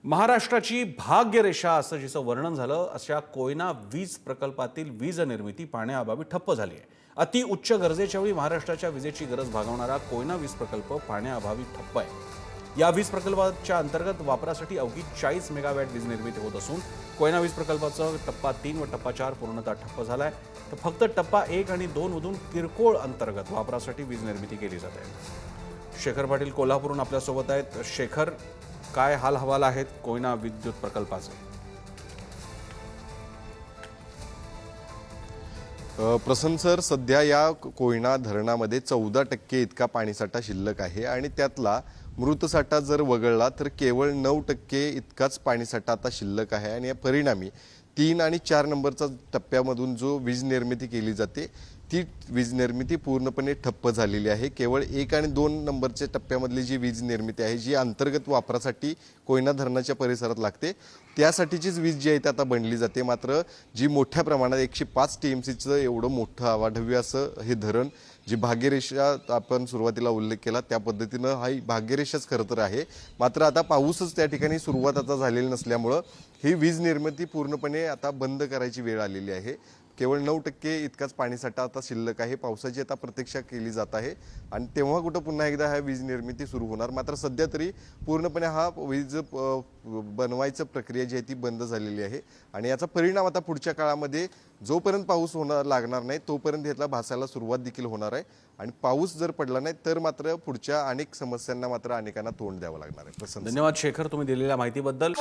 महाराष्ट्राची भाग्यरेषा असं जिचं वर्णन झालं अशा कोयना वीज प्रकल्पातील वीज निर्मिती पाण्याअभावी ठप्प झाली आहे। अति उच्च गरजेच्या वेळी महाराष्ट्राच्या विजेची गरज भागवणारा कोयना वीज प्रकल्प पाण्याअभावी ठप्प आहे। या वीज प्रकल्पाच्या अंतर्गत वापरासाठी अवघी 40 मेगावॅट वीज निर्मिती होत असून कोयना वीज प्रकल्पाचा टप्पा 3 व टप्पा 4 पूर्णतः ठप्प झालाय। तर फक्त टप्पा 1 आणि 2 मधून किरकोळ अंतर्गत वापरासाठी वीज निर्मिती केली जाते। शेखर पाटील कोल्हापूरहून आपल्यासोबत आहेत। शेखर, काय हाल हवाल आहेत कोयना विद्युत प्रकल्पाचे? प्रसन्न सर, सध्या या कोयना धरणामध्ये 14% इतका पाणीसाठा शिल्लक आहे आणि त्यातला मृत साठा जर वगळला तर केवळ 9% इतकाच पाणीसाठा आता शिल्लक आहे आणि या परिणामी 3 आणि 4 नंबरचा टप्प्यामधून जो वीज निर्मिती केली जाते ती वीज निर्मिती पूर्णपणे ठप्प झालेली आहे। केवळ 1 आणि 2 नंबरच्या टप्प्यामधली जी वीज निर्मिती आहे जी अंतर्गत वापरासाठी कोयना धरणाच्या परिसरात लागते त्यासाठीचीच वीज जी आहे ती आता बनली जाते। मात्र जी मोठ्या प्रमाणात 105 TMCचं एवढं मोठं अवाढव्य असं हे धरण, जी भाग्यरेषा आपण सुरुवातीला उल्लेख केला त्या पद्धतीनं हा भाग्यरेषाच खरं तर आहे। मात्र आता पाऊसच त्या ठिकाणी सुरुवात आता झालेली नसल्यामुळं ही वीज निर्मिती पूर्णपणे आता बंद करायची वेळ आलेली आहे। केवळ 9% इतकाच पाणीसाठा आता शिल्लक आहे। पावसाची आता प्रतीक्षा केली जात आहे आणि तेव्हा कुठं पुन्हा एकदा हा वीज निर्मिती सुरू होणार। मात्र सध्या तरी पूर्णपणे हा वीज बनवायचं प्रक्रिया जी आहे ती बंद झालेली आहे आणि याचा परिणाम आता पुढच्या काळामध्ये जोपर्यंत पाऊस लागणार नाही तोपर्यंत याला भासायला सुरुवात देखील होणार आहे आणि पाऊस जर पडला नाही तर मात्र पुढच्या अनेक समस्यांना मात्र अनेकांना तोंड द्यावं लागणार आहे। धन्यवाद शेखर, तुम्ही दिलेल्या माहितीबद्दल।